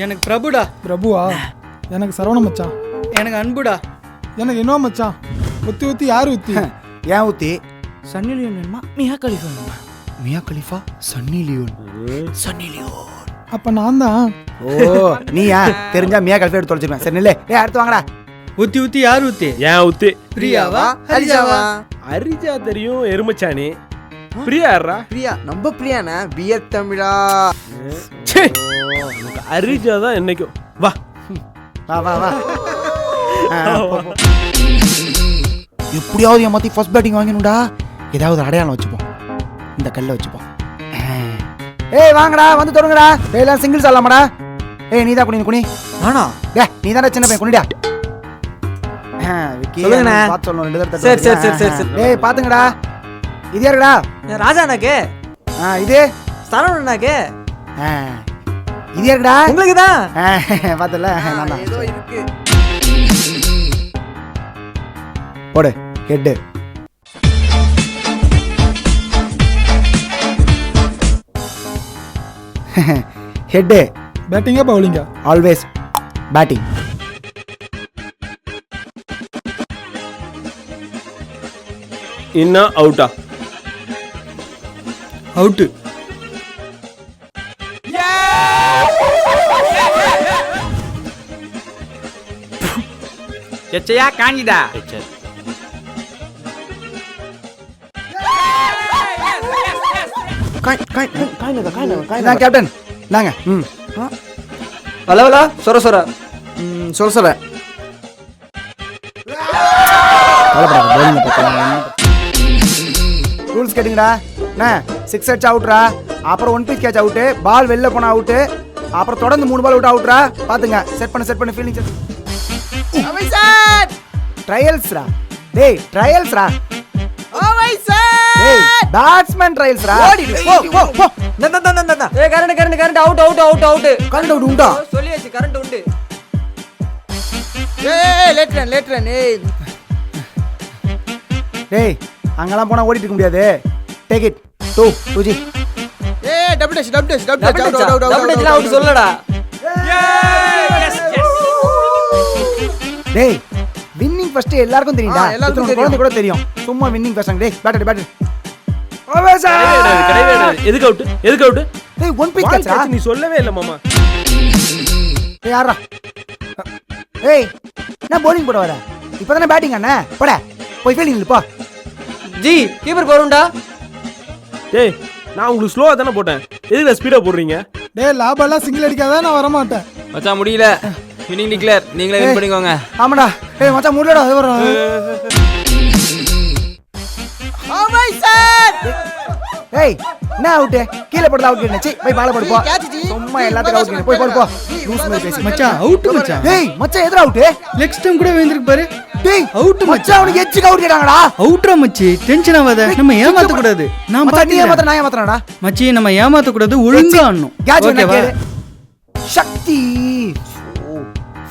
எனக்கு பிரபுடா. பிரபுவா? எனக்கு சரவண மச்சான். எனக்கு அன்புடா. எனக்கு என்ன மச்சான்? ஊத்தி ஊத்தி யாரு ஊத்தி? ஏன் ஊத்தி? சன்னி லியோன் வேணுமா மியா கலிஃபா வேணுமா? Mia Khalifa, Sunny Leone. Sunny Leone. அப்ப நான் தான். ஓ நீயா? தெரிஞ்சா மியா கலிஃபா எடுத்து தொலைச்சிருவேன். சரி நில்லே. டேய் அடுத்து வாங்கடா. ஊத்தி ஊத்தி யார் ஊத்தி? ஏன் ஊத்தி? பிரியாவா ஹரிஜாவா? ஹரிஜா தெரியும், எருமச்சாணி. பிரியா யாரா? பிரியா நம்ம பிரியாண்ணா பியர் தமிழா. ஹரிஜா தான் என்னைக்கும். வா வா வா வா. எப்படியாவது ஏமாத்தி ஃபர்ஸ்ட் பேட்டிங் வாங்கணும்டா. ஏதாவது அடையாளம் வச்சுப்போம். இந்த கல்லை வச்சுப்போம். ஏய் வாங்கடா, வந்து தொடங்குடா. எல்லாம் சிங்கிள்ஸ் ஆடலாமாடா? ஏய் நீதான் குனி குனி. நானா? டே நீதானே சின்ன பையன், குனிடா. சொல்லுங்கண்ணா. பாத்து சொல்லணும், ரெண்டு தடவை. சரி சரி சரி சரி சரி. டேய் பாத்துங்கடா. இது யாருடா? ராஜா அண்ணாக்கு. இது சரவண அண்ணாக்கு. இது யாருடா? உங்களுக்கு தான். பாத்தல நான் தான். ஏதோ இருக்கு. போடு ஹெட். ஹெட். பேட்டிங்கா பவுலிங்கா? Always batting. இன்னா அவுட்டா? அவுட்டு. எச்சையா காஞ்சிதா? இதான் கேப்டன். நாங்க ஹலோ ஹலோ சொர சொர சொல்ல சொல்ல ரூல்ஸ் கேட்டுங்கடா. என்ன 6 அடிச்சு அவுட்ரா, அப்புறம் 1 பீச் கேட்ச் அவுட்டு, பால் வெளில போனா அவுட்டு, அப்புறம் தொடர்ந்து 3 பால் விட்டு அவுட்ரா. பாத்துங்க, செட் பண்ணு ஃபீல்டிங் செட். ட்ரையல்ஸ்ரா. டேய் ட்ரையல்ஸ்ரா. டேய் பேட்ஸ்மேன் ட்ரையல்ஸ்ரா. போ போ போ. ஏ current current current out out out out. Current out உண்டா? சொல்லியாச்சு கரண்ட் உண்டு. ஏய் லேட் ரன் ஏய். டேய் அங்கலாம் போனா ஓடிட்டு இருக்க முடியாது. Take it 2G. ஏய் டபுள் டச் அவுட் சொல்லடா. டேய் வின்னிங் ஃபர்ஸ்ட் எல்லாருக்கும் தெரியும்டா. எல்லாருக்கும் குழந்தை கூட தெரியும். சும்மா வின்னிங் ஃபர்ஸ்ட். டேய் பேட்டர். எதுக்கு அவுட்? எதுக்கு அவுட்? டேய் 1 பீச் கேட்ச்ரா. நீ சொல்லவே இல்ல மாமா. டேய் யாரா? ஏய் நான் bowling போட வரேன். இப்போதானே பேட்டிங் அண்ணா. போடா போய் ஃபீல்டிங் நில்லு போ. ஜி கீப்பர் போறோம்டா. டேய் நான் உங்களுக்கு ஸ்லோவா தானே போட்டேன். எதுக்கு ஸ்பீடா போடுறீங்க? டேய் லாபெல்லாம் சிங்கிள் அடிக்காத, நான் வர மாட்டேன். மச்சான் முடியல. Winning declare. நீங்களே வின் பண்ணிக்கோங்க. ஆமாடா. டேய் மச்சான் முடியலடா. அது வர. ஏய் என்ன அவுட்? கீழ போடுற அவுட் என்னச்சி? போய் பால் போடு போ. சும்மா எல்லாத்துக்கும் அவுட். போய் போடு போ. லூஸ் மாதிரி பேசி. மச்சான் அவுட் மச்சான். டேய் மச்சான் எதுல அவுட்? லெக் ஸ்டம் கூட வேந்திருக்கு பாரு. டேய் அவுட் மச்சான், அவனுக்கு எச்சுக்கு அவுட் கேடாங்கடா. அவுட்ரா மச்சி. டென்ஷன் ஆகாத. நம்ம ஏமாத்த கூடாது. நான் மச்சான் நீ பாத்துறேன். நான் ஏமாத்துறேன்டா. மச்சி நம்ம ஏமாத்த கூடாது. ஒழுங்கா ஆடணும். ஓகேவா? சக்தி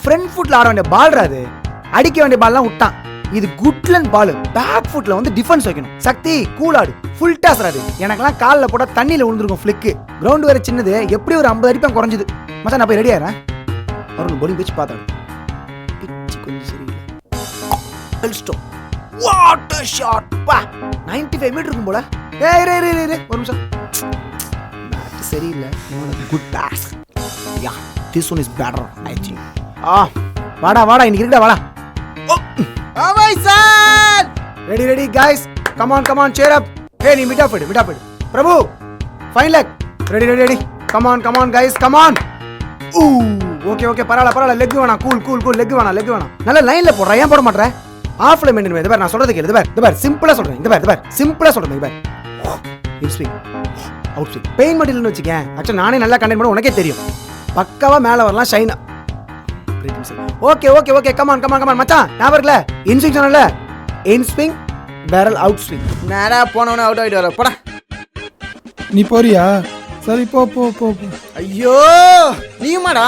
ஃப்ரண்ட் ஃபுட்ல ஆட வேண்டிய பால்ரா அது. அடிக்க வேண்டிய பால்லாம் விட்டான். இது குட்லன் பால். பேக் ஃபுட்ல வந்து டிஃபென்ஸ் வைக்கணும். சக்தி கூல் ஆடு. ஃபுல் டாஸ் ராது. எனக்கெல்லாம் கால்ல போட்டா தண்ணியில விழுந்துருக்கும் ஃபிளிக்கு. கிரவுண்ட் வேற சின்னது. எப்படி ஒரு 50 அடிப்பேன் குறைஞ்சது. மச்சான் நான் போய் ரெடி ஆறேன். அவரு bowling pitch பார்த்தாரு. pitch கொஞ்சம் சரியில்லை. Well stop. What a shot. பா 95 மீட்டர் இருக்கும் போல. ஏய் ரே ஒரு நிமிஷம். பேட் சரியில்லை. Good boss. Yeah this one is better I think. வாடா இன்னைக்கு இருக்கடா வாடா. Ready guys. come on cheer up. hey நீ mid off Prabhu fine leg. Ready come on guys come on. Okay பரவாயில்ல லெக் வேணாம். கூல் லெக் வேணாம். நல்ல லைன்ல போடுற. ஏன் போட மாட்டற? ஆஃப்ல மெயின்டைன் பண்ணு. இது பாரு நான் சொல்றது கேளு. இது பாரு சிம்பிளா சொல்றேன். இது பாரு சிம்பிளா சொல்றேன். இது பாரு இன் ஸ்விங் அவுட் ஸ்விங். பெயின் மட்டில்னு வச்சுக்கேன். ஆக்சுவலா நானே நல்லா கண்டென்ட் பண்ண உனக்கே தெரியும். பக்காவா மேல வரலாம் ஷைனா. ஓகே கம் ஆன் மச்சான். ஞாபகம் இருக்குல இன் ஸ்விங் சொன்னல. இன் ஸ்விங் பேரல் அவுட் ஸ்விங். நேரா போனவனே அவுட் ஆயிட்டு வர. போடா. நீ போறியா? சரி போ. ஐயோ நீயுமாடா?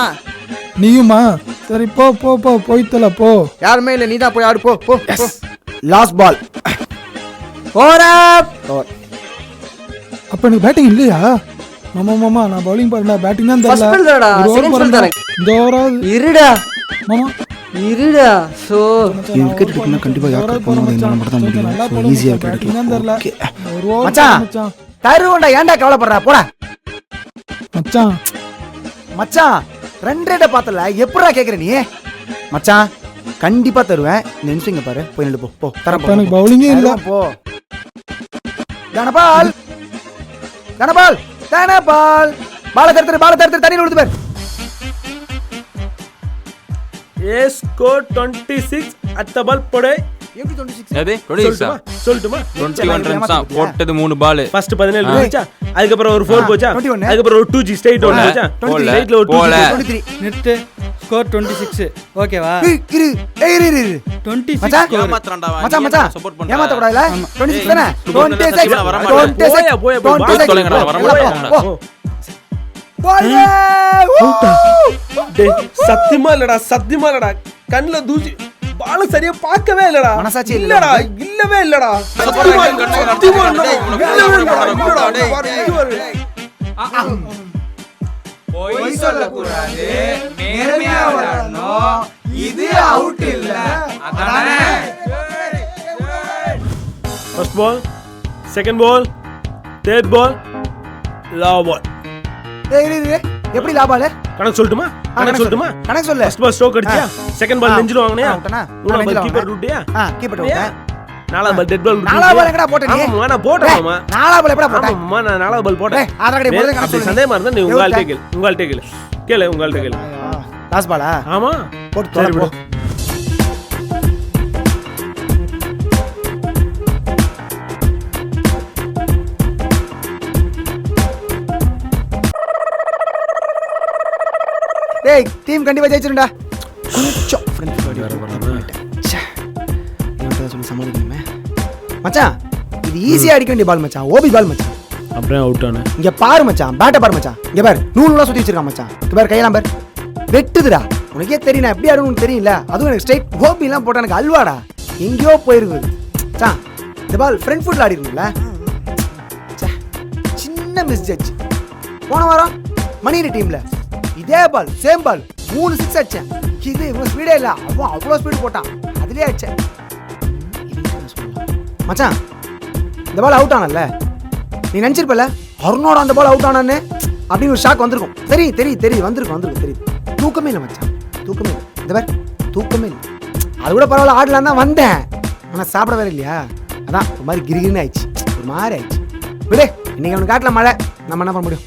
நீயுமா? சரி போ போய்த்தல போ. யாருமே இல்ல, நீதான் போய் ஆடு. போ. Last ball. ஓவர். அப்ப எனக்கு பேட்டிங் இல்லையா? மாமா மாமா நான் பவுலிங் பாருடா பேட்டிங் தான் First ball தானடா, second ball தானே. இந்த ஓவராவது இருடா மாமா இருடா சோ இது விக்கெட் எடுக்கணும் கண்டிப்பா யாருக்கு போகணும் என்னால மட்டும் தான் முடியும் ஈஸியா பேட்டிங் தான் தெரியல ஒரு ஓவர் மச்சான். மச்சான் தருவோண்டா ஏன்டா கவலைப்படுறா போடா மச்சான் மச்சான் 2 ரேட்ட பார்த்தல எப்படா கேக்குற நீ மச்சான் கண்டிப்பா தருவேன் இந்த நிமிஷம் இங்க பாரு போய் நில்லு போ தரேன் போ, எனக்கு பவுலிங்கே இல்ல தருவேன், போ தனபால் தனபால் தனபால் பால தடுத்து தண்ணி விழுந்து பாரு ஏ ஸ்கோர் 26 அட் த பால் போடு எப்படி 26 எது 26 சொல்லட்டுமா 21 ரன்ஸ் போட்டது 3 பால் ஃபர்ஸ்ட் 17 போச்சா அதுக்கப்புறம் ஒரு 4 போச்சா 21. அதுக்கப்புறம் ஒரு 2G ஸ்ட்ரைட் ஒன்னு போச்சா போல. ஸ்ட்ரைட்ல ஒரு 2G போல. 23 நிறுத்து ஸ்கோர் 26 ஓகேவா இரு இரு 26 மச்சான். score. ஏமாத்துறான்டா அவன். மச்சான் நீ மச்சான் ஏன் support பண்ற? ஏமாத்த கூடாதுல 26 தானே Support பண்ணா 26 வர மாட்டேன். 26 போயா, போயா, போய் 26 தொலைங்கடா, வர மாட்டேன். போ. போடுங்க. டேய் சத்தியமா இல்லடா கண்ணுல தூசி பால சரியா பார்க்கவே இல்லடா மனசாட்சி இல்லடா இல்லவே இல்லடா சத்தியமா இல்லடா பொய் சொல்லக்கூடாது நேர்மையா வரணும் இது அவுட் இல்ல அதானே first ball second ball third ball லாவ் பால் இரு எப்படி லாபால கணக்கு சொல்லட்டுமா கணக்கு சொல்லு ஃபர்ஸ்ட் பால் ஸ்ட்ரோக் அடிச்சியா செகண்ட் பால் நெஞ்சில வாங்குனியா அவுட்டனா மூணாவது பால் கீப்பர் விட்டியா கீப்பர் விட்டேன் நாலாவது பால் டெட் பால் நாலாவது பால் எங்கடா போட்ட நீ ஆமாம்மா நான் போட்டேன் மாமா நாலாவது பால் எப்படா போட்ட ஆமாம்மா நான் நாலாவது பால் போட்டேன் டேய் ஆதார் கார்டு போடுறது கணக்கு அப்படி சொல்லு சந்தேகமா இருந்தா நீ உங்கள்ட்ட கேளு லாஸ்ட் பாலா ஆமா போட்டு சரி தொலை விடு போ டேய் டீம் கண்டிப்பா ஜெயிச்சிரும்டா கொஞ்சம் ஃப்ரெண்ட் சொல்லி சமாளிக்கணுமே மச்சான் இது ஈஸியா அடிக்க வேண்டிய பால் மச்சான் ஓபி பால் மச்சான் அப்படியே அவுட் ஆன இங்க பாரு மச்சான் பேட்டை பாரு மச்சான் இங்க பாரு நூல்லாம் சுத்தி வச்சிருக்கான் மச்சான் இங்க பாரு கையெல்லாம் பாரு வெட்டுதுடா உனக்கே தெரியும் நான் எப்படி ஆடுன்னு தெரியல அதுவும் எனக்கு ஸ்ட்ரைட் ஓபி எல்லாம் போட்டா எனக்கு அல்வாடா எங்கேயோ போயிருக்குது மச்சான் இந்த பால் ஃப்ரண்ட் ஃபுட்ல ஆடி இருக்கும்ல சின்ன மிஸ் ஜட்ஜ் போன வாரம் மணியடி டீம்ல இதே பால் சேம் பால் 3 6 அடிச்சேன் இது இவன் ஸ்பீடே இல்ல அவன் அவ்வளோ ஸ்பீடு போட்டான் அதுலயே அடிச்சேன் மச்சான் இந்த பால் அவுட் ஆனல்ல நீ நினைச்சிருப்பல அருணோட அந்த பால் அவுட் ஆனான்னு அப்படின்னு ஒரு ஷாக் வந்திருக்கும் தெரியும் வந்திருக்கும் தெரியுது தூக்கமே இல்லை மச்சான் தூக்கமே இல்லை இந்த பார் தூக்கமே இல்லை அது கூட பரவாயில்ல ஆடலாம் தான் வந்தேன் ஆனால் சாப்பிட வேற இல்லையா அதான் ஒரு மாதிரி கிரிகிரின்னு ஆயிடுச்சு ஒரு மாதிரி ஆயிடுச்சு விடு இன்னைக்கு அவனுக்கு காட்டில் மழை நம்ம என்ன பண்ண முடியும்